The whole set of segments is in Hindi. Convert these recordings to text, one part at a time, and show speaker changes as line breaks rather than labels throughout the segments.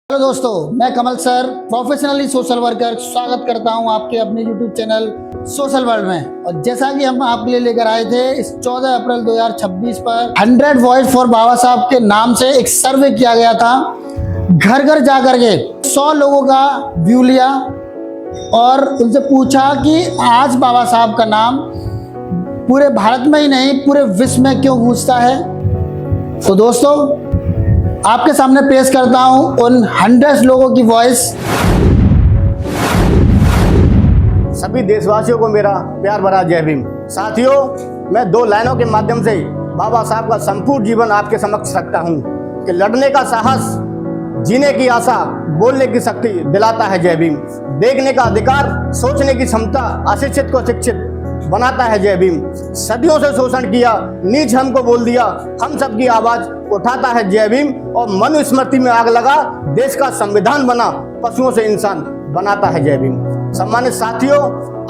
हेलो दोस्तों, मैं कमल सर प्रोफेशनली सोशल वर्कर स्वागत करता हूं आपके अपने यूट्यूब चैनल सोशल वर्ल्ड में। और जैसा कि हम आपके लिए लेकर आए थे इस 14 अप्रैल 2026 पर 100 वॉइस फॉर बाबा साहब के नाम से एक सर्वे किया गया था। घर घर जा करके 100 लोगों का व्यू लिया और उनसे पूछा कि आज बाबा साहब का नाम पूरे भारत में ही नहीं पूरे विश्व में क्यों गूंजता है। तो दोस्तों, आपके सामने पेश करता हूं उन 100 लोगों की वॉइस।
सभी देशवासियों को मेरा प्यार भरा जय भीम। साथियों, मैं 2 लाइनों के माध्यम से बाबा साहब का संपूर्ण जीवन आपके समक्ष रखता हूं कि लड़ने का साहस, जीने की आशा, बोलने की शक्ति दिलाता है जय भीम। देखने का अधिकार, सोचने की क्षमता, अशिक्षित को शिक्षित बनाता है जय भीम। सदियों से शोषण किया, नीच हमको बोल दिया, हम सबकी आवाज उठाता है जय भीम। और मनुस्मृति में आग लगा, देश का संविधान बना, पशुओं से इंसान बनाता है जय भीम। सम्मानित साथियों,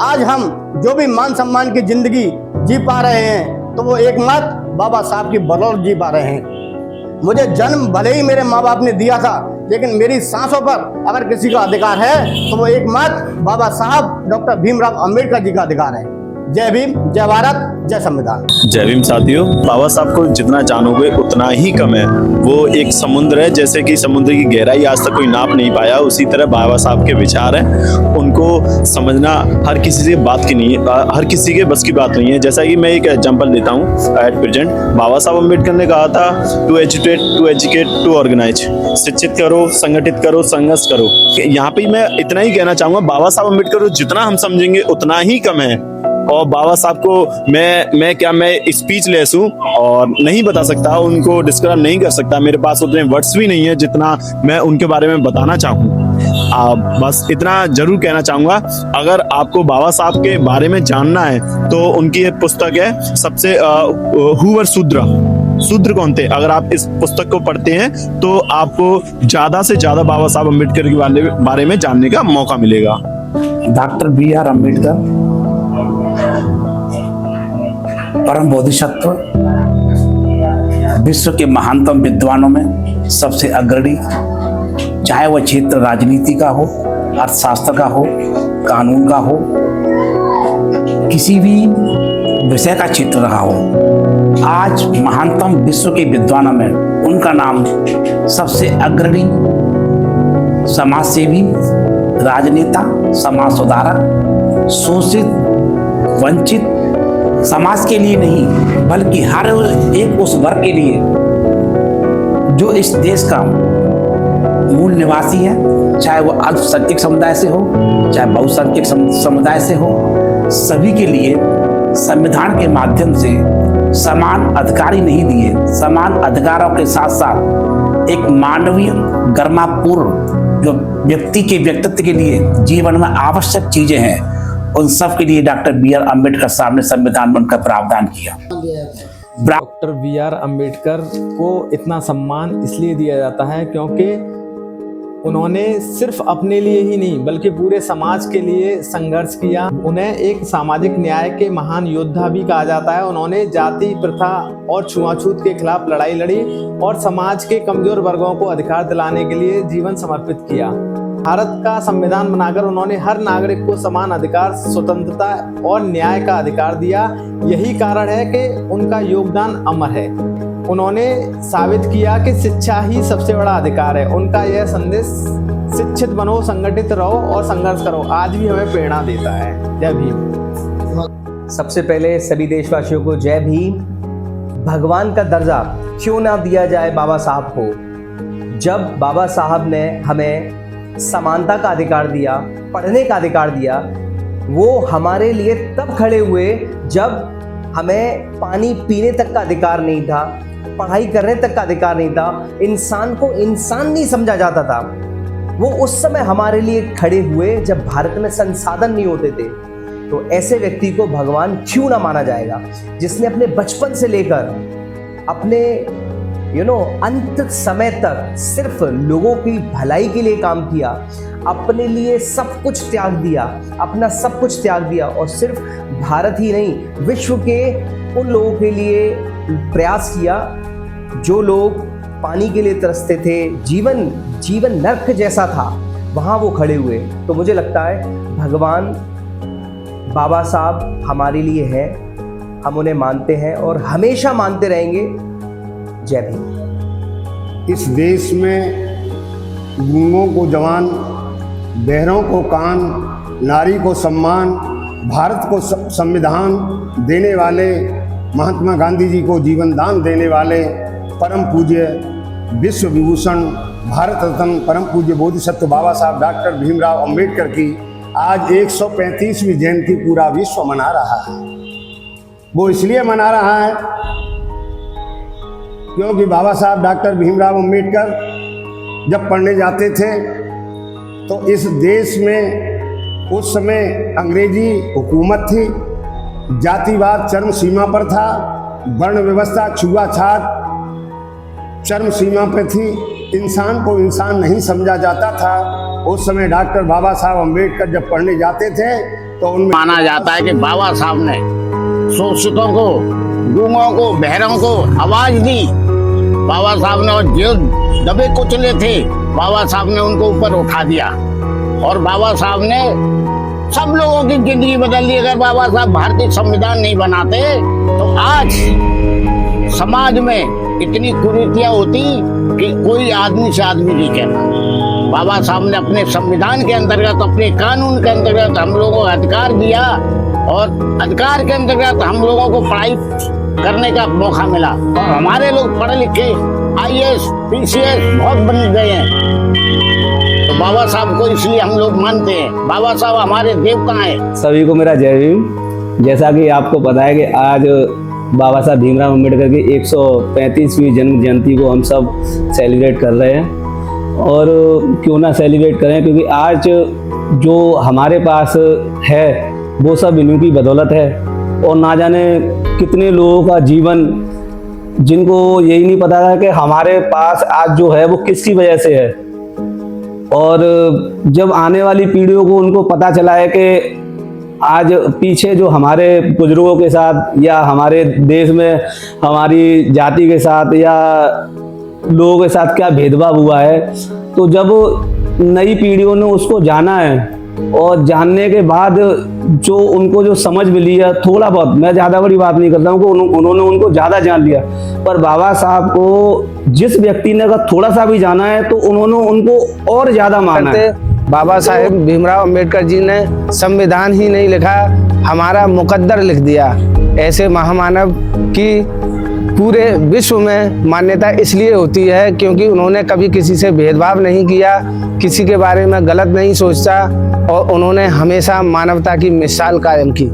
आज हम जो भी मान सम्मान की जिंदगी जी पा रहे हैं तो वो एकमात्र बाबा साहब की बदौलत जी पा रहे हैं। मुझे जन्म भले ही मेरे माँ बाप ने दिया था, लेकिन मेरी सांसों पर अगर किसी का अधिकार है तो वो एकमात्र बाबा साहब डॉक्टर भीमराव अंबेडकर जी का अधिकार है। जय भीम, जय भारत, जय संविधान।
जय भीम साथियों, बाबा साहब को जितना जानोगे उतना ही कम है। वो एक समुद्र है, जैसे कि समुद्र की गहराई आज तक कोई नाप नहीं पाया, उसी तरह बाबा साहब के विचार हैं, उनको समझना हर किसी से बात की नहीं है, हर किसी के बस की बात नहीं है। जैसा कि मैं एक एग्जांपल देता हूँ। एट प्रेजेंट बाबा साहब अम्बेडकर ने कहा था, टू एजुकेट टू ऑर्गेनाइज, शिक्षित करो, संगठित करो, संघर्ष करो। यहाँ पे मैं इतना ही कहना चाहूंगा, बाबा साहब अम्बेडकर को जितना हम समझेंगे उतना ही कम है। और बाबा साहब को मैं स्पीचलेस हूँ और नहीं बता सकता, उनको डिस्क्राइब नहीं कर सकता। मेरे पास उतने वर्ड्स भी नहीं है जितना मैं उनके बारे में बताना चाहूँ। बस इतना जरूर कहना चाहूँगा, अगर आपको बाबा साहब के बारे में जानना है तो उनकी एक पुस्तक है सबसे हू वर शूद्र कौन थे। अगर आप इस पुस्तक को पढ़ते हैं तो आपको ज्यादा से ज्यादा बाबा साहब अम्बेडकर के बारे में जानने का मौका मिलेगा।
Doctor B.R. अम्बेडकर परम बोधिसत्व, विश्व के महानतम विद्वानों में सबसे अग्रणी, चाहे वह क्षेत्र राजनीति का हो, अर्थशास्त्र का हो, कानून का हो, किसी भी विषय का क्षेत्र रहा हो, आज महानतम विश्व के विद्वानों में उनका नाम सबसे अग्रणी, समाजसेवी, राजनेता, समाज सुधारक, शोषित, वंचित, समाज के लिए नहीं बल्कि हर एक उस वर्ग के लिए जो इस देश का मूल निवासी है, चाहे वो अल्पसंख्यक समुदाय से हो, चाहे बहुसंख्यक समुदाय से हो, सभी के लिए संविधान के माध्यम से समान अधिकार ही नहीं दिए, समान अधिकारों के साथ साथ एक मानवीय गर्मापूर्ण जो व्यक्ति के व्यक्तित्व के लिए जीवन में आवश्यक चीजें हैं, उन सब के लिए डॉक्टर B.R. अम्बेडकर साहब ने संविधान बनकर प्रावधान किया।
Doctor B.R. अम्बेडकर को इतना सम्मान इसलिए दिया जाता है क्योंकि उन्होंने सिर्फ अपने लिए ही नहीं बल्कि पूरे समाज के लिए संघर्ष किया। उन्हें एक सामाजिक न्याय के महान योद्धा भी कहा जाता है। उन्होंने जाति प्रथा और छुआछूत के खिलाफ लड़ाई लड़ी और समाज के कमजोर वर्गों को अधिकार दिलाने के लिए जीवन समर्पित किया। भारत का संविधान बनाकर उन्होंने हर नागरिक को समान अधिकार, स्वतंत्रता और न्याय का अधिकार दिया। यही कारण है कि उनका योगदान अमर है। उन्होंने साबित किया कि शिक्षा ही सबसे बड़ा अधिकार है। उनका यह संदेश, शिक्षित बनो, संगठित रहो और संघर्ष करो, आज भी हमें प्रेरणा देता है। जय भीम।
सबसे पहले सभी देशवासियों को जय भीम। भगवान का दर्जा क्यों ना दिया जाए बाबा साहब को। जब बाबा साहब ने हमें समानता का अधिकार दिया, पढ़ने का अधिकार दिया, वो हमारे लिए तब खड़े हुए जब हमें पानी पीने तक का अधिकार नहीं था, पढ़ाई करने तक का अधिकार नहीं था, इंसान को इंसान नहीं समझा जाता था। वो उस समय हमारे लिए खड़े हुए जब भारत में संसाधन नहीं होते थे। तो ऐसे व्यक्ति को भगवान क्यों ना माना जाएगा, जिसने अपने बचपन से लेकर अपने अंत समय तक सिर्फ लोगों की भलाई के लिए काम किया, अपने लिए सब कुछ त्याग दिया, अपना सब कुछ त्याग दिया और सिर्फ भारत ही नहीं विश्व के उन लोगों के लिए प्रयास किया जो लोग पानी के लिए तरसते थे, जीवन नर्क जैसा था, वहाँ वो खड़े हुए। तो मुझे लगता है भगवान बाबा साहब हमारे लिए है, हम उन्हें मानते हैं और हमेशा मानते रहेंगे। जय भीम।
इस देश में गूंगों को जवान, बहरों को कान, नारी को सम्मान, भारत को संविधान देने वाले, महात्मा गांधी जी को जीवन दान देने वाले, परम पूज्य विश्व विभूषण भारत रत्न परम पूज्य बोधिसत्व बाबा साहब डॉक्टर भीमराव अंबेडकर की आज 135वीं जयंती पूरा विश्व मना रहा है। वो इसलिए मना रहा है क्योंकि बाबा साहब डॉक्टर भीमराव अंबेडकर जब पढ़ने जाते थे तो इस देश में उस समय अंग्रेजी हुकूमत थी, जातिवाद चरम सीमा पर था, वर्ण व्यवस्था छुआछात चरम सीमा पर थी, इंसान को इंसान नहीं समझा जाता था। उस समय डॉक्टर बाबा साहब अंबेडकर जब पढ़ने जाते थे तो उनमें
माना जाता है कि बाबा साहब ने शोषितों को, गूंगों को, बहरों को आवाज दी। बाबा साहब ने जो दबे कुचले थे, बाबा साहब ने उनको ऊपर उठा दिया और बाबा साहब ने सब लोगों की जिंदगी बदल दी। अगर बाबा साहब भारतीय संविधान नहीं बनाते तो आज समाज में इतनी कुरीतियां होती कि कोई आदमी से आदमी नहीं कहता। बाबा साहब ने अपने संविधान के अंतर्गत, अपने कानून के अंतर्गत हम लोगों को अधिकार दिया और अधिकार के अंतर्गत हम लोगों को पढ़ाई करने का मौका मिला और हमारे लोग पढ़े लिखे IAS, PCS बहुत बन गए हैं। तो बाबा साहब को इसलिए हम लोग मानते हैं, बाबा साहब हमारे देवता हैं।
सभी को मेरा जय भीम। जैसा कि आपको पता है कि आज बाबा साहब भीमराव अंबेडकर की 135वीं जन्म जयंती को हम सब सेलिब्रेट कर रहे हैं। और क्यों ना सेलिब्रेट करें, क्योंकि आज जो हमारे पास है वो सब इन्हीं की बदौलत है। और ना जाने कितने लोगों का जीवन, जिनको यही नहीं पता था कि हमारे पास आज जो है वो किसकी वजह से है। और जब आने वाली पीढ़ियों को उनको पता चला है कि आज पीछे जो हमारे बुजुर्गों के साथ या हमारे देश में हमारी जाति के साथ या लोगों के साथ क्या भेदभाव हुआ है, तो जब नई पीढ़ियों ने उसको जाना है और जानने के बाद जो उनको जो समझ मिली है, थोड़ा बहुत, मैं ज़्यादा बड़ी बात नहीं करता हूँ कि उन्होंने उनको ज़्यादा जान लिया, पर बाबा साहब को जिस व्यक्ति ने अगर थोड़ा सा भी जाना है तो उन्होंने उनको और ज़्यादा माना है।
बाबा साहेब भीमराव अंबेडकर जी ने संविधान ही नहीं लिखा, हमारा मुकद्दर लिख दिया। ऐसे महामानव की पूरे विश्व में मान्यता इसलिए होती है क्योंकि उन्होंने कभी किसी से भेदभाव नहीं किया, किसी के बारे में गलत नहीं सोचा और उन्होंने हमेशा मानवता की मिसाल कायम की।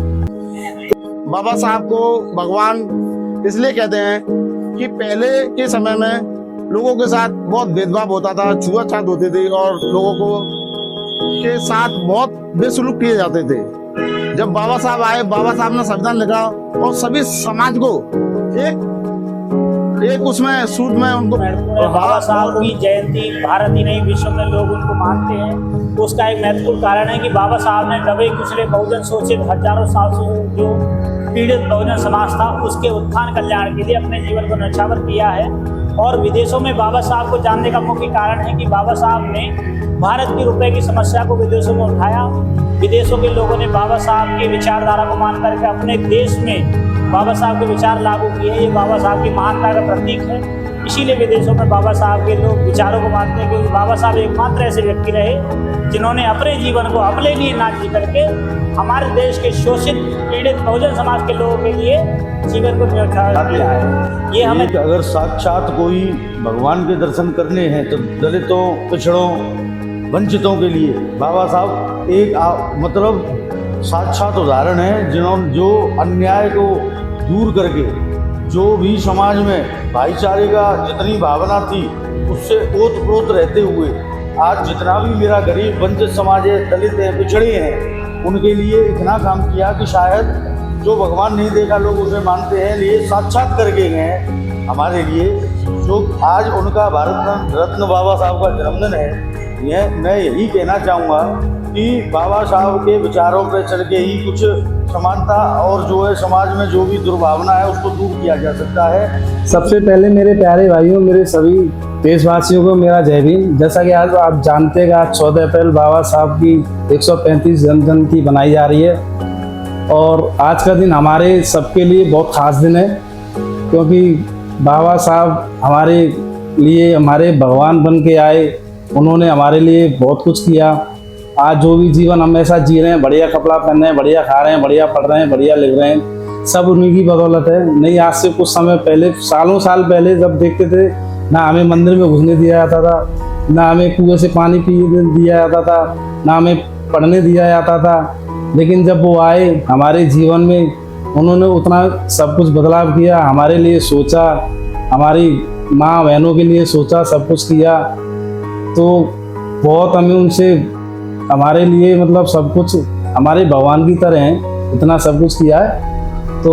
बाबा साहब को भगवान इसलिए कहते हैं कि पहले के समय में लोगों के साथ बहुत भेदभाव होता था, छुआछूत होती थी और लोगों को के साथ बहुत बेसलूक किए जाते थे। जब बाबा साहब आए, बाबा साहब ने संविधान लिखा और सभी समाज को एक उसमें सूद में उनको
बाबा साहब की जयंती भारत ही नहीं विश्व में लोग उनको मानते हैं। उसका एक महत्वपूर्ण कारण है कि बाबा साहब ने दबे कुचले बहुजन शोषित हजारों साल से जो पीड़ित बहुजन समाज था उसके उत्थान कल्याण के लिए अपने जीवन को न्यौछावर किया है। और विदेशों में बाबा साहब को जानने का मुख्य कारण है कि बाबा साहब ने भारत के रुपए की समस्या को विदेशों में उठाया। विदेशों के लोगों ने बाबा साहब की विचारधारा को मान करके अपने देश में बाबा साहब के विचार लागू किए। ये बाबा साहब की महानता का प्रतीक है। इसीलिए विदेशों में बाबा साहब के लोग विचारों को मानते हैं, क्योंकि बाबा साहब एकमात्र ऐसे व्यक्ति रहे जिन्होंने अपने जीवन को अपने लिए ना जी करके हमारे देश के शोषित पीड़ित बहुजन समाज के लोगों के लिए जीवन को न्यौछावर किया है। ये हमें
अगर साक्षात कोई भगवान के दर्शन करने हैं तो दलितों, पिछड़ों, वंचितों के लिए बाबा साहब एक मतलब साक्षात उदाहरण है, जिन्होंने जो अन्याय को दूर करके जो भी समाज में भाईचारे का जितनी भावना थी उससे ओतप्रोत रहते हुए आज जितना भी मेरा गरीब वंचित समाज है, दलित हैं, पिछड़े हैं, उनके लिए इतना काम किया कि शायद जो भगवान नहीं देखा लोग उसे मानते हैं, ये साक्षात करके गए हैं हमारे लिए। जो आज उनका भारत रत्न बाबा साहब का जन्मदिन है, मैं यही कहना चाहूँगा कि बाबा साहब के विचारों पर चल के ही कुछ समानता और जो है समाज में जो भी दुर्भावना है उसको दूर किया जा सकता है।
सबसे पहले मेरे प्यारे भाइयों, मेरे सभी देशवासियों को मेरा जय भीम। जैसा कि आज आप जानते हैं कि आज 14 अप्रैल बाबा साहब की 135 जन्मजयंती बनाई जा रही है और आज का दिन हमारे सबके लिए बहुत ख़ास दिन है, क्योंकि बाबा साहब हमारे लिए हमारे भगवान बन के आए। उन्होंने हमारे लिए बहुत कुछ किया। आज जो भी जीवन हम ऐसा जी रहे हैं, बढ़िया कपड़ा पहन रहे हैं, बढ़िया खा रहे हैं, बढ़िया पढ़ रहे हैं, बढ़िया लिख रहे हैं, सब उन्हीं की बदौलत है। नहीं, आज से कुछ समय पहले, सालों साल पहले जब देखते थे, ना हमें मंदिर में घुसने दिया जाता था, ना हमें कुएं से पानी पीने दिया जाता था, ना हमें पढ़ने दिया जाता था। लेकिन जब वो आए हमारे जीवन में, उन्होंने उतना सब कुछ बदलाव किया, हमारे लिए सोचा, हमारी माँ बहनों के लिए सोचा, सब कुछ किया। तो बहुत हमें उनसे, हमारे लिए मतलब सब कुछ हमारे भगवान की तरह हैं, इतना सब कुछ किया है। तो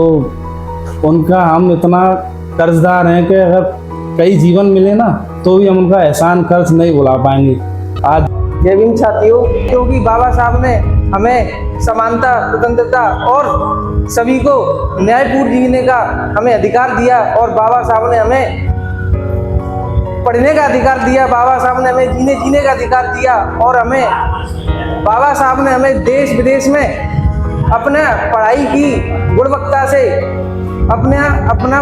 उनका हम इतना कर्जदार हैं कि अगर कई जीवन मिले ना तो भी हम उनका एहसान कर्ज नहीं भुला पाएंगे। आज
जय भीम साथियों, क्योंकि बाबा साहब ने हमें समानता, स्वतंत्रता और सभी को न्यायपूर्ण जीने का हमें अधिकार दिया और बाबा साहब ने हमें पढ़ने का अधिकार दिया, बाबा साहब ने हमें जीने का अधिकार दिया और हमें बाबा साहब ने हमें देश विदेश में अपना पढ़ाई की गुणवत्ता से अपना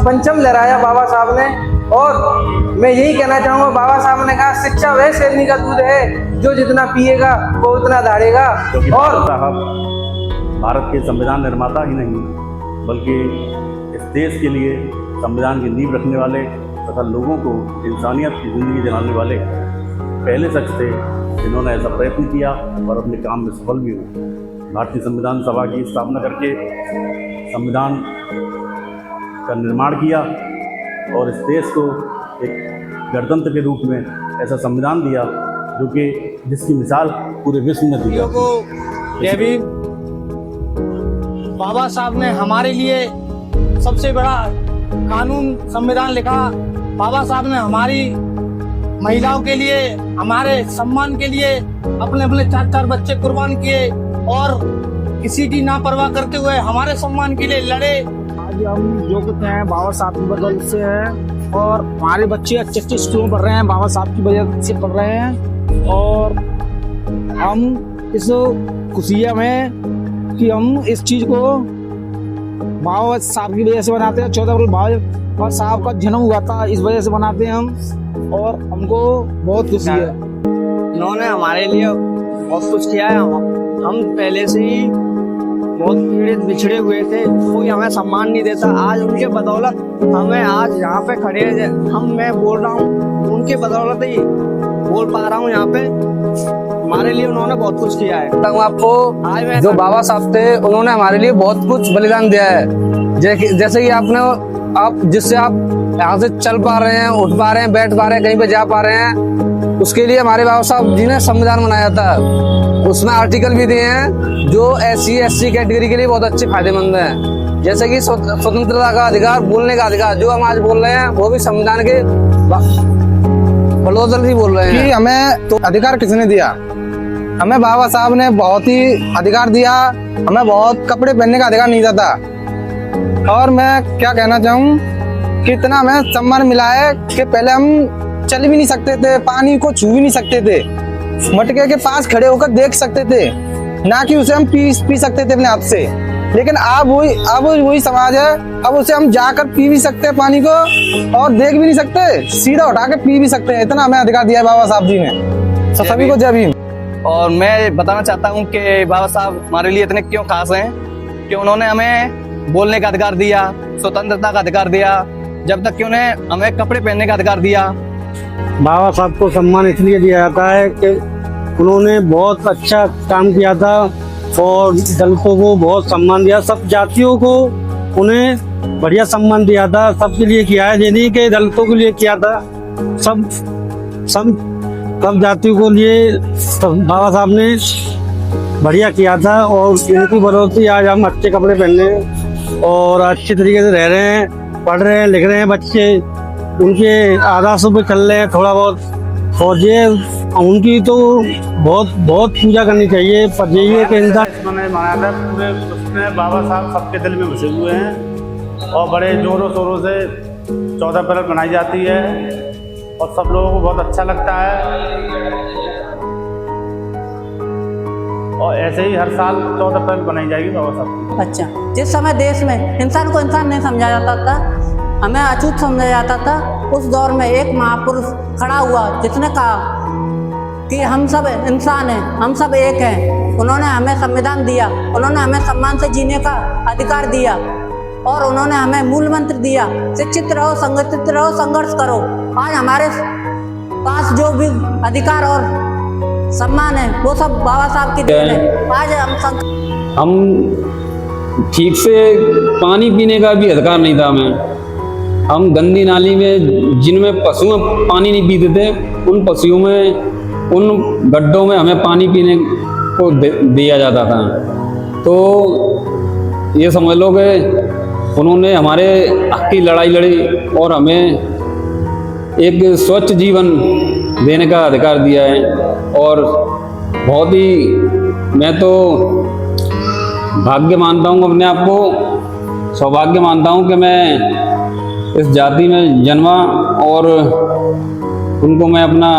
परचम लहराया बाबा साहब ने। और मैं यही कहना चाहूँगा, बाबा साहब ने कहा शिक्षा वह शेरनी का दूध है जो जितना पिएगा वो उतना दहाड़ेगा। और
साहब भारत के संविधान निर्माता ही नहीं बल्कि इस देश के लिए संविधान की नींव रखने वाले तथा लोगों को इंसानियत की ज़िंदगी दिलाने वाले पहले शख्स थे जिन्होंने ऐसा प्रयत्न किया और अपने काम में सफल भी हुए। भारतीय संविधान सभा की स्थापना करके संविधान का निर्माण किया और इस देश को एक गणतंत्र के रूप में ऐसा संविधान दिया जो कि जिसकी मिसाल पूरे विश्व में दी जाती है।
जय भीम। बाबा साहब ने हमारे लिए सबसे बड़ा कानून संविधान लिखा। बाबा साहब ने हमारी महिलाओं के लिए, हमारे सम्मान के लिए अपने अपने 4-4 बच्चे कुर्बान किए और किसी की नापरवाह करते हुए हमारे सम्मान के लिए लड़े।
आज हम जो कुछ हैं बाबा साहब की बदौलत से हैं और हमारे बच्चे अच्छे स्कूलों में पढ़ रहे हैं, बाबा साहब की वजह से पढ़ रहे हैं। और हम इस खुशियाँ में कि हम इस चीज़ को बाबा साहब की वजह से बनाते हैं। 14 अप्रैल बाबा साहब का जन्म हुआ था, इस वजह से बनाते हैं हम और हमको बहुत खुशी है।
उन्होंने हमारे लिए बहुत कुछ किया है। हम पहले से ही बहुत पीड़ित बिछड़े हुए थे, कोई हमें सम्मान नहीं देता। आज उनके बदौलत हमें आज यहाँ पे खड़े हैं, मैं बोल रहा हूँ, उनके बदौलत ही बोल पा रहा हूँ यहाँ पे। हमारे लिए उन्होंने बहुत कुछ किया है।
आपको जो बाबा साहब थे उन्होंने हमारे लिए बहुत कुछ बलिदान दिया है। जैसे कि आप जिससे आप यहाँ से चल पा रहे हैं, उठ पा रहे हैं, बैठ पा रहे हैं, कहीं पे जा पा रहे हैं, उसके लिए हमारे बाबा साहब जी ने संविधान बनाया था। उसमें आर्टिकल भी दिए हैं जो SC/ST कैटेगरी के लिए बहुत अच्छे फायदेमंद हैं, जैसे कि स्वतंत्रता का अधिकार, बोलने का अधिकार, जो हम आज बोल रहे हैं वो भी संविधान के बदौलत ही बोल रहे हैं।
कि हमें तो अधिकार किसने दिया? हमें बाबा साहब ने बहुत ही अधिकार दिया। हमें बहुत कपड़े पहनने का अधिकार नहीं था। और मैं क्या कहना चाहूँ कि इतना हमें सम्मान मिला है कि पहले हम चल भी नहीं सकते थे, पानी को छू भी नहीं सकते थे, मटके के पास खड़े होकर देख सकते थे, ना कि उसे हम पी सकते थे अपने हाथ से। लेकिन अब वही समाज है, अब उसे हम जाकर पी भी सकते हैं पानी को और देख भी नहीं सकते, सीधा उठा के पी भी सकते हैं। इतना हमें अधिकार दिया है बाबा साहब जी ने। सभी को जय भीम।
और मैं बताना चाहता हूँ कि बाबा साहब हमारे लिए इतने क्यों खास हैं कि उन्होंने हमें बोलने का अधिकार दिया, स्वतंत्रता का अधिकार दिया, जब तक कि उन्हें हमें कपड़े पहनने का अधिकार दिया।
बाबा साहब को सम्मान इसलिए दिया जाता है कि उन्होंने बहुत अच्छा काम किया था और दलितों को बहुत सम्मान दिया, सब जातियों को उन्हें बढ़िया सम्मान दिया था, सबके लिए किया है। नहीं कि दलितों के लिए किया था, सब जातियों को लिए बाबा साहब ने बढ़िया किया था और इनकी बदौलत ही आज हम अच्छे कपड़े पहनने और अच्छे तरीके से रह रहे हैं, पढ़ रहे हैं, लिख रहे हैं बच्चे, उनके आदर्शों पे चल रहे हैं थोड़ा बहुत। और ये उनकी तो बहुत पूजा करनी चाहिए। पर यही है कि इंसान
मैंने मनाया था पूरे उसमें बाबा साहब सबके दिल में बसे हुए हैं और बड़े जोरों शोरों से 14 अप्रैल मनाई जाती है और सब लोगों को बहुत अच्छा लगता है। और ऐसे ही हर साल 14 अप्रैल बनाई जाएगी बाबा साहब।
अच्छा, जिस समय देश में इंसान को इंसान नहीं समझा जाता था, हमें अछूत समझा जाता था, उस दौर में एक महापुरुष खड़ा हुआ जिसने कहा कि हम सब इंसान हैं, हम सब एक हैं। उन्होंने हमें संविधान दिया, उन्होंने हमें सम्मान से जीने का अधिकार दिया और उन्होंने हमें मूल मंत्र दिया, शिक्षित रहो, संगठित रहो, संघर्ष करो। आज हमारे पास जो भी अधिकार और सम्मान है वो सब बाबा साहब की देन है। आज
हम ठीक से पानी पीने का भी अधिकार नहीं था हमें। हम गंदी नाली में जिनमें पशु पानी नहीं पीते थे, उन पशुओं में, उन गड्ढों में हमें पानी पीने को दिया जाता था। तो ये समझ लो कि उन्होंने हमारे हक की लड़ाई लड़ी और हमें एक स्वच्छ जीवन देने का अधिकार दिया है। और बहुत ही मैं तो भाग्य मानता हूँ, अपने आप को सौभाग्य मानता हूँ कि मैं इस जाति में जन्मा और उनको मैं अपना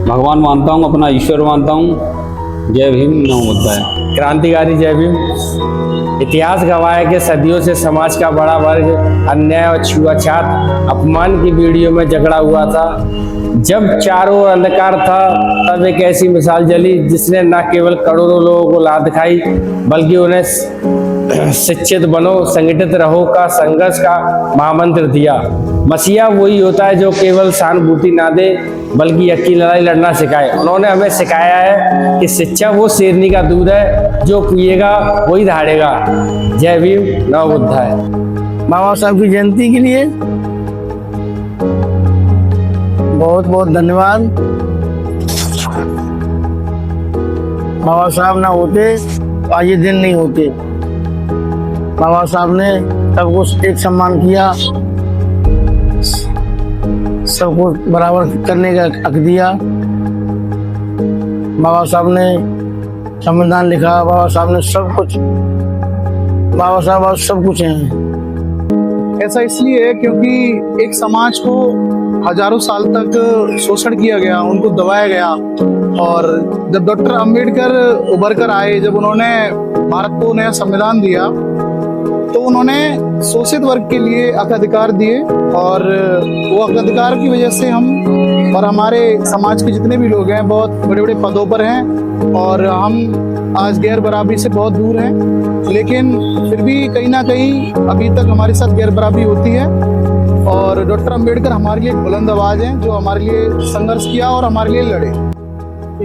भगवान मानता हूँ, अपना ईश्वर मानता हूँ। जय भीम, नमो बुद्धाय।
क्रांतिकारी जय भीम। इतिहास गवाह है कि सदियों से समाज का बड़ा वर्ग अन्याय और छुआछूत अपमान की वीडियो में जकड़ा हुआ था। जब चारों ओर अंधकार था तब एक ऐसी मिसाल जली जिसने न केवल करोड़ों लोगों को लात खाई बल्कि उन्हें शिक्षित बनो, संगठित रहो का संघर्ष का महामंत्र दिया। मसीहा वही होता है जो केवल सहानुभूति ना दे बल्कि हक की लड़ाई लड़ना सिखाए। उन्होंने हमें सिखाया है कि शिक्षा वो शेरनी का दूध है, जो पिएगा वही दहाड़ेगा। जय भीम, नमो बुद्धाय।
बाबा साहब की जयंती के लिए बहुत बहुत धन्यवाद। बाबा साहब ना होते तो आज ये दिन नहीं होते। बाबा साहब ने सबको एक सम्मान किया, सबको बराबर करने का हक दिया। बाबा साहब ने संविधान लिखा, बाबा साहब ने सब कुछ, बाबा साहब आज सब कुछ हैं।
ऐसा इसलिए है क्योंकि एक समाज को हजारों साल तक शोषण किया गया, उनको दबाया गया। और जब डॉक्टर अंबेडकर उभर कर आए, जब उन्होंने भारत को नया संविधान दिया, तो उन्होंने शोषित वर्ग के लिए हक अधिकार दिए। और वो हक अधिकार की वजह से हम और हमारे समाज के जितने भी लोग हैं बहुत बड़े बड़े पदों पर हैं और हम आज गैर बराबरी से बहुत दूर हैं। लेकिन फिर भी कहीं ना कहीं अभी तक हमारे साथ गैर बराबरी होती है। और डॉक्टर अंबेडकर हमारे लिए एक बुलंद आवाज़ हैं जो हमारे लिए संघर्ष किया और हमारे लिए लड़े।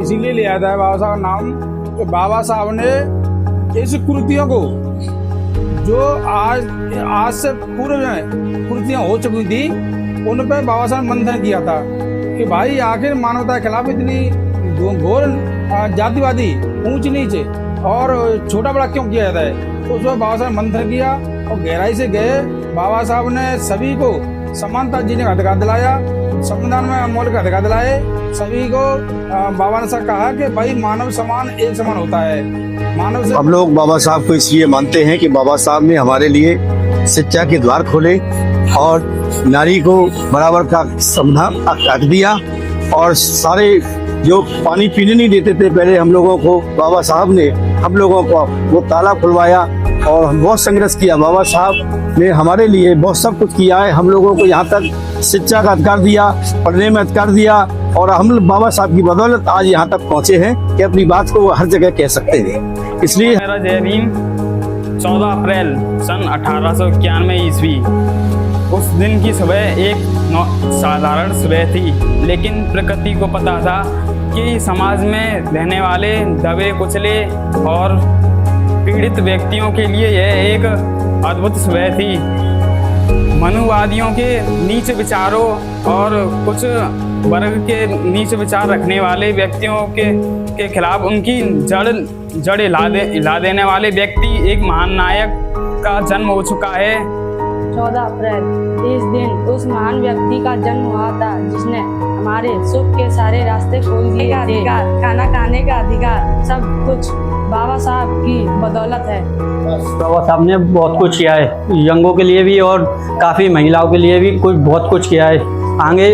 इसीलिए लिया था बाबा साहब का नाम कि बाबा साहब ने इस कुरीतियों को, जो आज से पूर्व में कुरीतियाँ हो चुकी थी, उन पर बाबा साहब ने मंथन किया था कि भाई आखिर मानवता के खिलाफ इतनी घोर जातिवादी ऊंच नीचे और छोटा बड़ा क्यों किया जाता है। तो उस पर बाबा साहब ने मंथन किया और गहराई से गए। बाबा साहब ने सभी को समानता जीने का अधिकार दिलाया, संविधान में मौलिक अधिकार दिलाए सभी को। बाबा ने सर कहा कि भाई मानव समान एक समान होता है। मानव से
हम लोग बाबा साहब को इसलिए मानते हैं कि बाबा साहब ने हमारे लिए शिक्षा के द्वार खोले और नारी को बराबर का संविधान हक दिया। और सारे जो पानी पीने नहीं देते थे पहले हम लोगों को, बाबा साहब ने हम लोगों को वो ताला खुलवाया और हम बहुत संघर्ष किया। बाबा साहब ने हमारे लिए बहुत सब कुछ किया है। हम लोगों को यहाँ तक शिक्षा का अधिकार दिया, पढ़ने में अधिकार दिया और हम बाबा साहब की बदौलत आज यहाँ तक पहुँचे हैं कि अपनी बात को हर जगह कह सकते हैं। इसलिए
मेरा जय भीम। 14 अप्रैल सन 1891 ईस्वी, उस दिन की सुबह एक साधारण सुबह थी, लेकिन प्रकृति को पता था कि समाज में रहने वाले दबे कुचले और पीड़ित व्यक्तियों के लिए यह एक अद्भुत सुबह थी। मनुवादियों के नीच विचारों और कुछ वर्ग के नीच विचार रखने वाले व्यक्तियों के खिलाफ उनकी जड़ हिला देने वाले व्यक्ति एक महान नायक का जन्म हो चुका है।
14 अप्रैल। इस दिन उस महान व्यक्ति का जन्म हुआ था जिसने हमारे सुख के सारे रास्ते खोल दिए थे। खाना खाने का अधिकार, सब कुछ बाबा साहब की बदौलत है।
बाबा साहब ने बहुत कुछ किया है, यंगों के लिए भी और काफ़ी महिलाओं के लिए भी बहुत कुछ किया है। आगे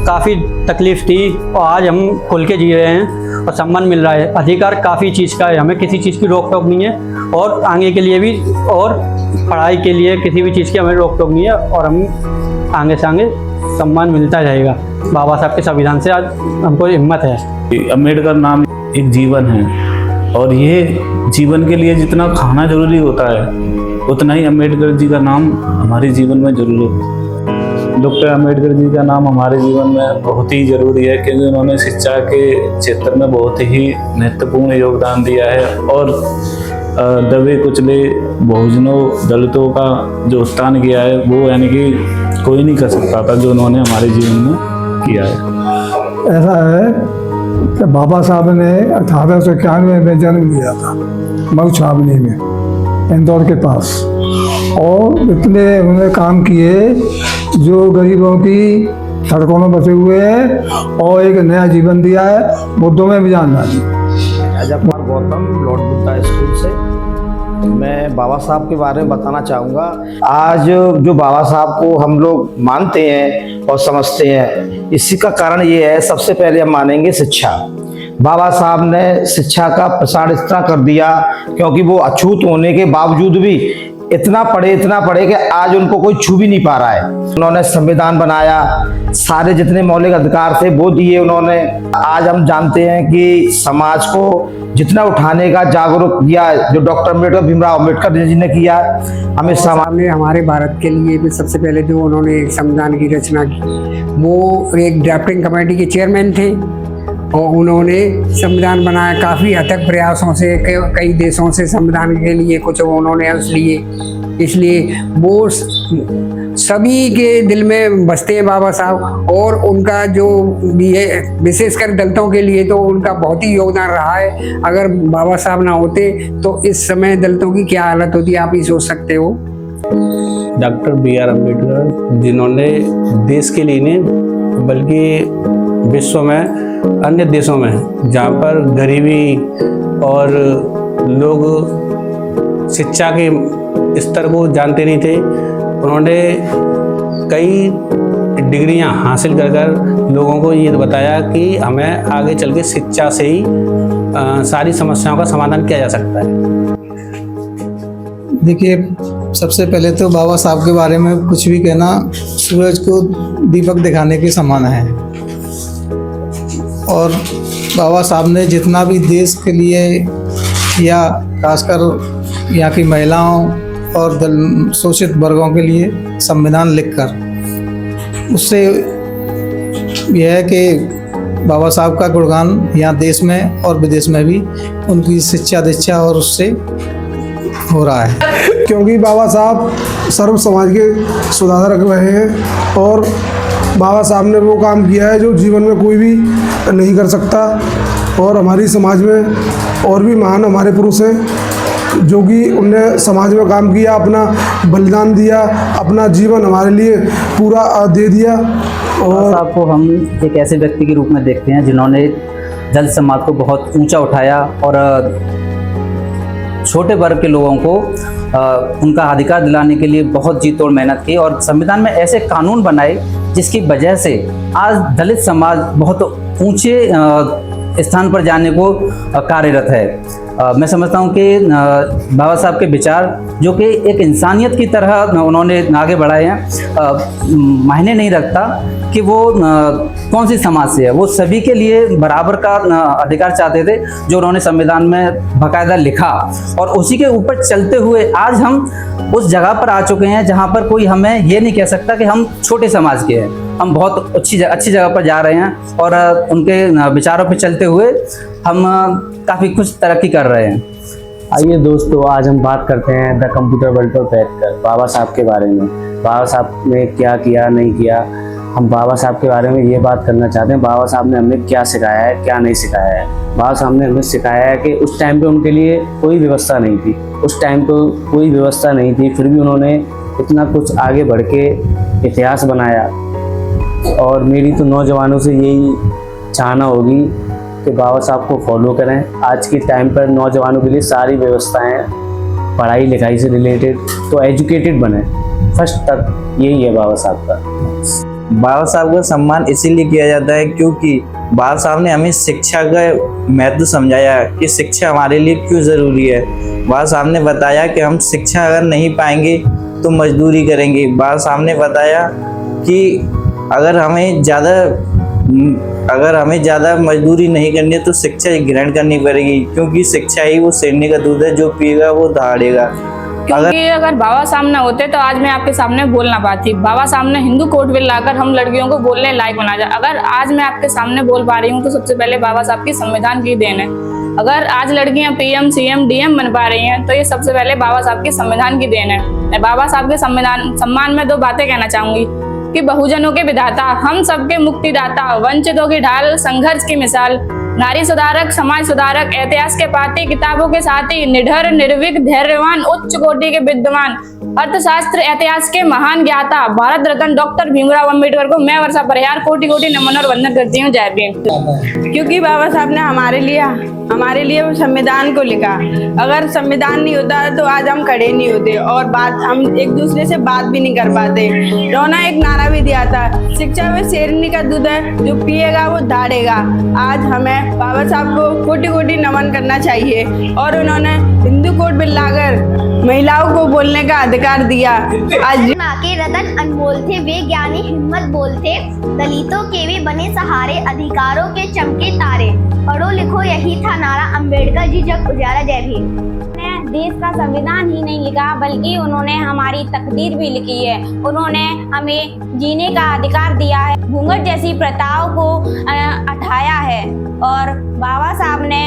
काफ़ी तकलीफ थी और आज हम खुल के जी रहे हैं और सम्मान मिल रहा है। अधिकार काफ़ी चीज़ का है, हमें किसी चीज़ की रोक टोक नहीं है और आगे के लिए भी और पढ़ाई के लिए किसी भी चीज़ की हमें रोक टोक नहीं है और हम आगे से आगे सम्मान मिलता जाएगा। बाबा साहब के संविधान से आज हमको हिम्मत है।
अम्बेडकर नाम एक जीवन है और ये जीवन के लिए जितना खाना जरूरी होता है उतना ही अम्बेडकर जी का नाम हमारे जीवन में जरूरी है। डॉक्टर अम्बेडकर जी का नाम हमारे जीवन में बहुत ही ज़रूरी है क्योंकि उन्होंने शिक्षा के क्षेत्र में बहुत ही महत्वपूर्ण योगदान दिया है और दबे कुचले बहुजनों दलितों का जो उत्थान किया है वो यानी कि कोई नहीं कर सकता था जो उन्होंने हमारे जीवन में किया है।
ऐसा है कि बाबा साहब ने 1891 में जन्म लिया था मऊ छावनी में इंदौर के पास और इतने उन्होंने काम किए जो गरीबों की सड़कों में बसे हुए हैं और एक नया जीवन दिया है, मुद्दों में भी जान डाली।
राजा कुमार गौतम लॉर्ड बुद्धा स्कूल से मैं बाबा साहब के बारे में बताना चाहूँगा। आज जो बाबा साहब को हम लोग मानते हैं और समझते हैं, इसी का कारण ये है, सबसे पहले हम मानेंगे शिक्षा। बाबा साहब ने शिक्षा का प्रसार इस तरह कर दिया क्योंकि वो अछूत होने के बावजूद भी इतना पढ़े कि आज उनको कोई छू भी नहीं पा रहा है। उन्होंने संविधान बनाया, सारे जितने मौलिक अधिकार थे वो दिए उन्होंने। आज हम जानते हैं कि समाज को जितना उठाने का जागरूक किया जो डॉक्टर अम्बेडकर भीमराव अम्बेडकर जी ने किया, हमें समाज
ने हमारे भारत के लिए भी सबसे पहले जो उन्होंने एक संविधान की रचना की, वो एक ड्राफ्टिंग कमेटी के चेयरमैन थे और उन्होंने संविधान बनाया। काफ़ी अथक प्रयासों से कई देशों से संविधान के लिए कुछ उन्होंने अंश लिए, इसलिए वो सभी के दिल में बसते हैं बाबा साहब। और उनका जो भी है विशेषकर दलितों के लिए तो उनका बहुत ही योगदान रहा है। अगर बाबा साहब ना होते तो इस समय दलितों की क्या हालत होती, आप ही सोच सकते हो।
Doctor B.R. अम्बेडकर जिन्होंने देश के लिए नहीं बल्कि विश्व में अन्य देशों में जहाँ पर गरीबी और लोग शिक्षा के स्तर को जानते नहीं थे, उन्होंने कई डिग्रियां हासिल कर लोगों को ये बताया कि हमें आगे चल के शिक्षा से ही सारी समस्याओं का समाधान किया जा सकता है।
देखिए, सबसे पहले तो बाबा साहब के बारे में कुछ भी कहना सूरज को दीपक दिखाने के समान है और बाबा साहब ने जितना भी देश के लिए या खासकर यहाँ की महिलाओं और शोषित वर्गों के लिए संविधान लिखकर, उससे यह है कि बाबा साहब का गुणगान यहाँ देश में और विदेश में भी उनकी शिक्षा दीक्षा और उससे हो रहा है।
क्योंकि बाबा साहब सर्व समाज के सुधारक रहे हैं और बाबा साहब ने वो काम किया है जो जीवन में कोई भी नहीं कर सकता। और हमारी समाज में और भी महान हमारे पुरुष हैं जो कि उनने समाज में काम किया, अपना बलिदान दिया, अपना जीवन हमारे लिए पूरा दे दिया।
और साहब को हम एक ऐसे व्यक्ति के रूप में देखते हैं जिन्होंने दलित समाज को बहुत ऊंचा उठाया और छोटे वर्ग के लोगों को उनका अधिकार दिलाने के लिए बहुत जी तोड़ मेहनत की और संविधान में ऐसे कानून बनाए जिसकी वजह से आज दलित समाज बहुत ऊंचे स्थान पर जाने को कार्यरत है। मैं समझता हूँ कि बाबा साहब के विचार जो कि एक इंसानियत की तरह उन्होंने आगे बढ़ाए हैं, मायने नहीं रखता कि वो कौन सी समाज से है, वो सभी के लिए बराबर का अधिकार चाहते थे जो उन्होंने संविधान में बाकायदा लिखा। और उसी के ऊपर चलते हुए आज हम उस जगह पर आ चुके हैं जहाँ पर कोई हमें ये नहीं कह सकता कि हम छोटे समाज के हैं। हम बहुत अच्छी जगह पर जा रहे हैं और उनके विचारों पर चलते हुए हम काफ़ी कुछ तरक्की कर रहे हैं।
आइए दोस्तों, आज हम बात करते हैं द कंप्यूटर वर्ल्ड पर बैठकर बाबा साहब के बारे में। बाबा साहब ने क्या किया नहीं किया, हम बाबा साहब के बारे में ये बात करना चाहते हैं। बाबा साहब ने हमें क्या सिखाया है, क्या नहीं सिखाया है। बाबा साहब ने हमें सिखाया है कि उस टाइम पे उनके लिए कोई व्यवस्था नहीं थी, उस टाइम पे कोई व्यवस्था नहीं थी, फिर भी उन्होंने
इतना कुछ आगे बढ़ के इतिहास बनाया। और मेरी तो नौजवानों से यही चाहना होगी कि बाबा साहब को फॉलो करें। आज के टाइम पर नौजवानों के लिए सारी व्यवस्थाएं पढ़ाई लिखाई से रिलेटेड, तो एजुकेटेड बने, फर्स्ट तक यही है बाबा साहब का।
बाबा साहब का सम्मान इसीलिए किया जाता है क्योंकि बाबा साहब ने हमें शिक्षा का महत्व समझाया कि शिक्षा हमारे लिए क्यों ज़रूरी है। बाबा साहब ने बताया कि हम शिक्षा अगर नहीं पाएंगे तो मजदूरी करेंगे। बाबा साहब ने बताया कि अगर हमें ज़्यादा मजदूरी नहीं करनी है तो शिक्षा ग्रहण करनी पड़ेगी, क्योंकि शिक्षा ही वो शेरनी का दूध है, जो पिएगा वो दहाड़ेगा।
क्योंकि अगर बाबा साहब ना होते तो आज मैं आपके सामने बोल ना पाती। बाबा साहब ने हिंदू कोड बिल लाकर हम लड़कियों को बोलने लायक बना दिया। अगर आज मैं आपके सामने बोल पा रही हूँ तो सबसे पहले बाबा साहब की संविधान की देन है। अगर आज लड़कियां पीएम, सीएम, डीएम बन पा रही हैं तो ये सबसे पहले बाबा साहब के संविधान की देन है। मैं बाबा साहब के सम्मान में 2 बातें कहना चाहूंगी कि बहुजनों के विधाता, हम सबके मुक्तिदाता, वंचितों की ढाल, संघर्ष की मिसाल, नारी सुधारक, समाज सुधारक, इतिहास के पाती, किताबों के साथी, निडर, निर्भीक, धैर्यवान, उच्च कोटि के विद्वान, अर्थशास्त्र इतिहास के महान ज्ञाता, भारत रत्न डॉक्टर भीमराव अंबेडकर को मैं वर्षा परिहार कोटि कोटि नमन और वंदन करती हूँ। जय भीम।
क्योंकि बाबा साहब ने हमारे लिए वो संविधान को लिखा। अगर संविधान नहीं होता तो आज हम खड़े नहीं होते और हम एक दूसरे से बात भी नहीं कर पाते। रोना एक नारा भी दिया था, शिक्षा में शेरनी का दूध है, जो पिएगा वो दहाड़ेगा। आज हमें बाबा साहब को कोटि कोटि नमन करना चाहिए और उन्होंने हिंदू कोड बिल लाकर महिलाओं को बोलने का अधिकार दिया। आज
माँ के रतन अनमोल थे, वे ज्ञानी हिम्मत बोल थे, दलितों के वे बने सहारे, अधिकारों के चमके तारे, पढ़ो लिखो यही था नारा, अंबेडकर जी जग उजाला। जय भीम।
देश का संविधान ही नहीं लिखा बल्कि उन्होंने हमारी तकदीर भी लिखी है। उन्होंने हमें जीने का अधिकार दिया है, घूंघट जैसी प्रथाओं को हटाया है और बाबा साहब ने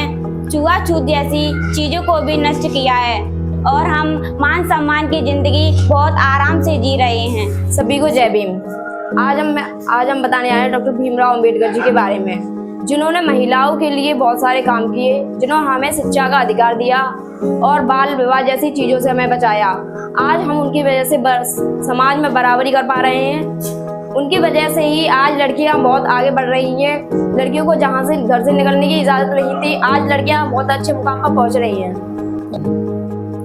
छुआछूत जैसी चीजों को भी नष्ट किया है और हम मान सम्मान की जिंदगी बहुत आराम से जी रहे हैं।
सभी को जय भीम। आज हम बताने आए हैं डॉक्टर भीमराव अंबेडकर जी के बारे में, जिन्होंने महिलाओं के लिए बहुत सारे काम किए, जिन्होंने हमें शिक्षा का अधिकार दिया और बाल विवाह जैसी चीज़ों से हमें बचाया। आज हम उनकी वजह से समाज में बराबरी कर पा रहे हैं। उनकी वजह से ही आज लड़कियां बहुत आगे बढ़ रही हैं। लड़कियों को जहां से घर से निकलने की इजाज़त नहीं थी, आज लड़कियां बहुत अच्छे मुकाम पर पहुंच रही हैं।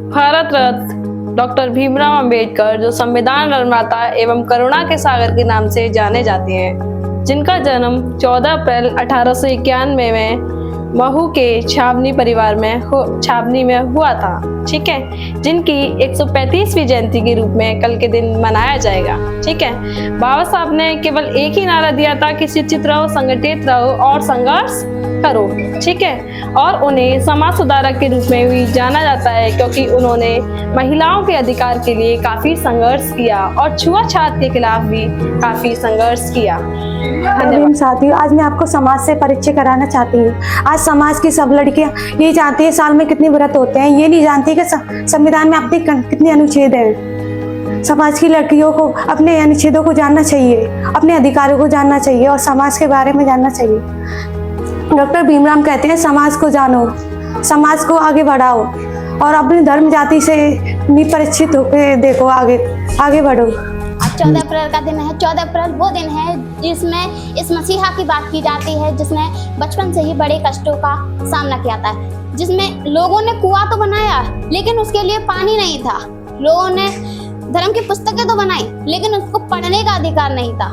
भारत रत्न डॉक्टर भीमराव अंबेडकर, जो संविधान निर्माता एवं करुणा के सागर के नाम से जाने जाते हैं, जिनका जन्म 14 अप्रैल 1891 में महू के छावनी में हुआ था, ठीक है, जिनकी 135वीं जयंती के रूप में कल के दिन मनाया जाएगा, ठीक है। बाबा साहब ने केवल एक ही नारा दिया था कि शिक्षित रहो, संगठित रहो और संघर्ष करो, ठीक है। और उन्हें समाज सुधारक के रूप में भी जाना जाता है क्योंकि उन्होंने महिलाओं के अधिकार के लिए काफ़ी संघर्ष किया और छुआछूत के खिलाफ भी काफ़ी संघर्ष किया।
साथियों, आज मैं आपको समाज से परिचय कराना चाहती हूँ। आज समाज की सब लड़कियाँ ये जानती है साल में कितने व्रत होते हैं, ये नहीं जानती कि संविधान में अपने कितने अनुच्छेद हैं। समाज की लड़कियों को अपने अनुच्छेदों को जानना चाहिए, अपने अधिकारों को जानना चाहिए और समाज के बारे में जानना चाहिए। डॉक्टर भीमराव कहते हैं समाज को जानो, समाज को आगे बढ़ाओ और अपने धर्म जाति से परिचित होकर देखो, आगे बढ़ो।
14 अप्रैल का दिन है। 14 अप्रैल वो दिन है जिसमें इस मसीहा की बात की जाती है, जिसने बचपन से ही बड़े कष्टों का सामना किया था, जिसमें लोगों ने कुआं तो बनाया लेकिन उसके लिए पानी नहीं था। लोगों ने धर्म की पुस्तकें तो बनाई लेकिन उसको पढ़ने का अधिकार नहीं था।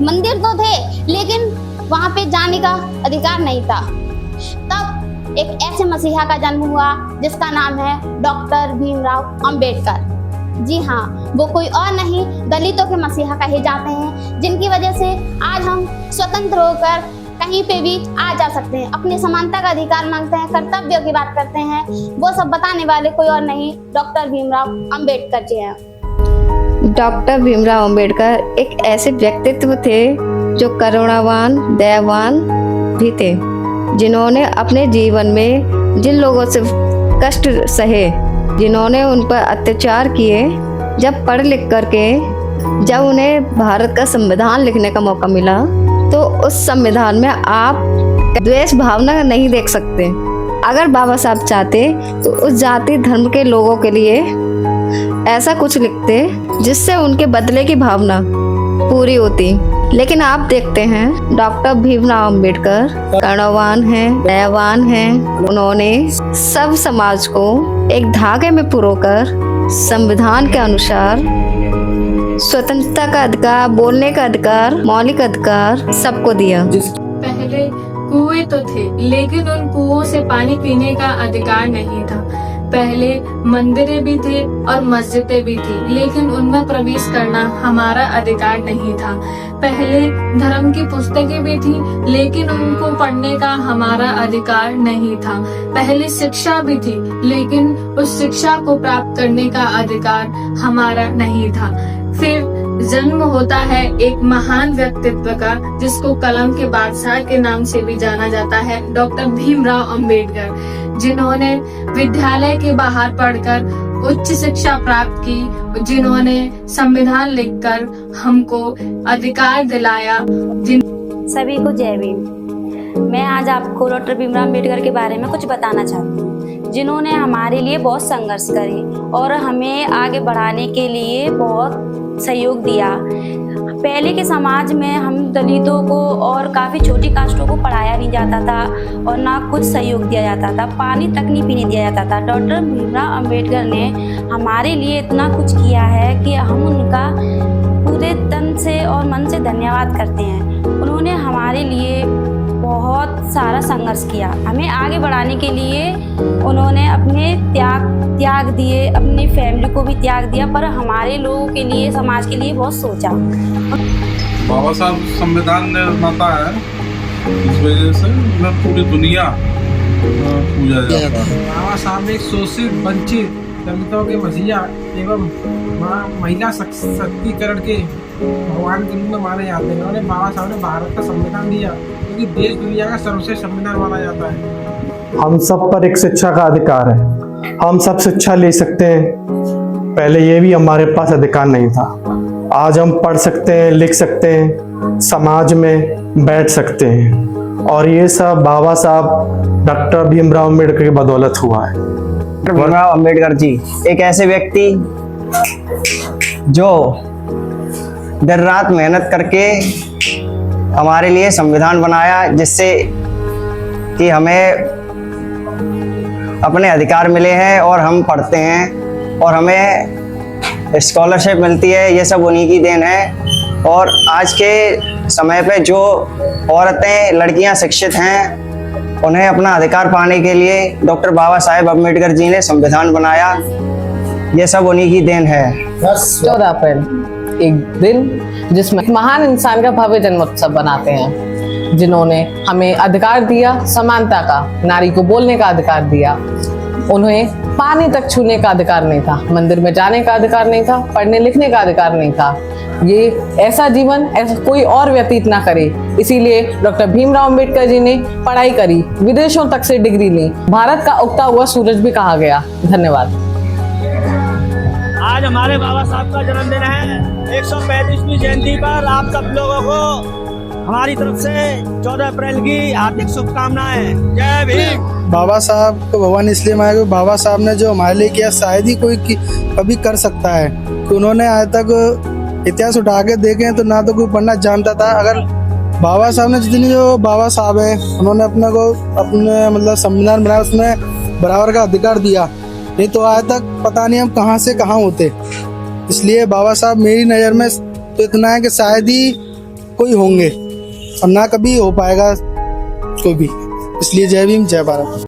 मंदिर तो थे लेकिन वहाँ पे जाने का अधिकार नहीं था। तब एक ऐसे मसीहा का जन्म हुआ जिसका नाम है डॉक्टर भीमराव अंबेडकर। जी हाँ, वो कोई और नहीं दलितों के मसीहा कहे जाते हैं, जिनकी वजह से आज हम स्वतंत्र होकर कहीं पे भी आ जा सकते हैं, अपनी समानता का अधिकार मांगते हैं, कर्तव्यों की बात करते हैं। वो सब बताने वाले कोई और नहीं डॉक्टर भीमराव अंबेडकर जी हैं।
डॉक्टर भीमराव अंबेडकर एक ऐसे व्यक्तित्व थे जो करुणावान, दयावान भी थे, जिन्होंने अपने जीवन में जिन लोगों से कष्ट सहे, जिन्होंने उन पर अत्याचार किए, जब पढ़ लिख करके जब उन्हें भारत का संविधान लिखने का मौका मिला तो उस संविधान में आप द्वेष भावना नहीं देख सकते। अगर बाबा साहब चाहते तो उस जाति धर्म के लोगों के लिए ऐसा कुछ लिखते जिससे उनके बदले की भावना पूरी होती। लेकिन आप देखते हैं डॉक्टर भीमराव अंबेडकर करुणावान हैं, दयावान हैं। उन्होंने सब समाज को एक धागे में पिरोकर संविधान के अनुसार स्वतंत्रता का अधिकार, बोलने का अधिकार, मौलिक अधिकार सबको दिया।
पहले कुएं तो थे, लेकिन उन कुओं से पानी पीने का अधिकार नहीं था। पहले मंदिरें भी थे और मस्जिदें भी थी, लेकिन उनमें प्रवेश करना हमारा अधिकार नहीं था। पहले धर्म की पुस्तकें भी थी, लेकिन उनको पढ़ने का हमारा अधिकार नहीं था। पहले शिक्षा भी थी, लेकिन उस शिक्षा को प्राप्त करने का अधिकार हमारा नहीं था। फिर जन्म होता है एक महान व्यक्तित्व का, जिसको कलम के बादशाह के नाम से भी जाना जाता है, डॉक्टर भीमराव अंबेडकर, जिन्होंने विद्यालय के बाहर पढ़कर उच्च शिक्षा प्राप्त की, जिन्होंने संविधान लिखकर हमको अधिकार दिलाया।
सभी को जय भीम। मैं आज आपको डॉक्टर भीमराव अंबेडकर के बारे में कुछ बताना चाहती हूँ, जिन्होंने हमारे लिए बहुत संघर्ष करे और हमें आगे बढ़ाने के लिए बहुत सहयोग दिया। पहले के समाज में हम दलितों को और काफ़ी छोटी कास्टों को पढ़ाया नहीं जाता था और ना कुछ सहयोग दिया जाता था, पानी तक नहीं पीने दिया जाता था। डॉक्टर भीमराव अंबेडकर ने हमारे लिए इतना कुछ किया है कि हम उनका पूरे तन से और मन से धन्यवाद करते हैं। उन्होंने हमारे लिए बहुत सारा संघर्ष किया, हमें आगे बढ़ाने के लिए उन्होंने अपने त्याग दिए, अपनी फैमिली को भी त्याग दिया, पर हमारे लोगों के लिए, समाज के लिए बहुत सोचा।
बाबा साहब संविधान निर्माता है, इस वजह से पूरी दुनिया पूजा जाता है।
बाबा साहब एक शोषित, वंचित दलितों के मसीहा एवं महिला सशक्तिकरण के भगवान के रूप में माने जाते हैं। उन्होंने बाबा साहब ने भारत का संविधान दिया, क्योंकि देश दुनिया का सर्वश्रेष्ठ संविधान माना जाता है।
हम सब पर एक शिक्षा का अधिकार है, हम सब शिक्षा ले सकते हैं। पहले ये भी हमारे पास अधिकार नहीं था। आज हम पढ़ सकते हैं, लिख सकते हैं, समाज में बैठ सकते हैं, और ये सब बाबा साहब डॉक्टर भीमराव अम्बेडकर की बदौलत हुआ है।
डॉक्टर भीमराव अम्बेडकर जी एक ऐसे व्यक्ति जो दिन रात मेहनत करके हमारे लिए संविधान बनाया, जिससे कि हमें अपने अधिकार मिले हैं और हम पढ़ते हैं और हमें स्कॉलरशिप मिलती है। ये सब उन्हीं की देन है। और आज के समय पे जो औरतें, लड़कियां शिक्षित हैं, उन्हें अपना अधिकार पाने के लिए डॉक्टर बाबा साहेब अम्बेडकर जी ने संविधान बनाया। ये सब उन्हीं की देन है।
14 अप्रैल एक दिन जिसमें महान इंसान का भव्य जन्मोत्सव बनाते हैं, जिन्होंने हमें अधिकार दिया समानता का, नारी को बोलने का अधिकार दिया। उन्हें पानी तक छूने का अधिकार नहीं था, मंदिर में जाने का अधिकार नहीं था, पढ़ने लिखने का अधिकार नहीं था। ये ऐसा जीवन ऐसा कोई और व्यतीत ना करे, इसीलिए डॉक्टर भीमराव अंबेडकर जी ने पढ़ाई करी, विदेशों तक से डिग्री ली, भारत का उगता हुआ सूरज भी कहा गया। धन्यवाद।
आज हमारे बाबा साहब का जन्मदिन है। 135वीं जयंती पर आप सब लोगों को हमारी तरफ से 14 अप्रैल की हार्दिक शुभकामनाएं। जय भीम।
बाबा साहब को भगवान इसलिए माना कि बाबा साहब ने जो हमारे लिए किया शायद ही कोई कभी कर सकता है, कि उन्होंने आज तक इतिहास उठा के देखे तो ना तो कोई पढ़ना जानता था। अगर बाबा साहब ने जितनी जो बाबा साहब है उन्होंने अपने को अपने मतलब संविधान बनाया, उसमें बराबर का अधिकार दिया, नहीं तो आज तक पता नहीं हम कहाँ से कहाँ होते। इसलिए बाबा साहब मेरी नज़र में तो इतना है कि शायद ही कोई होंगे और ना कभी हो पाएगा कोई भी। इसलिए जय भीम, जय भारत।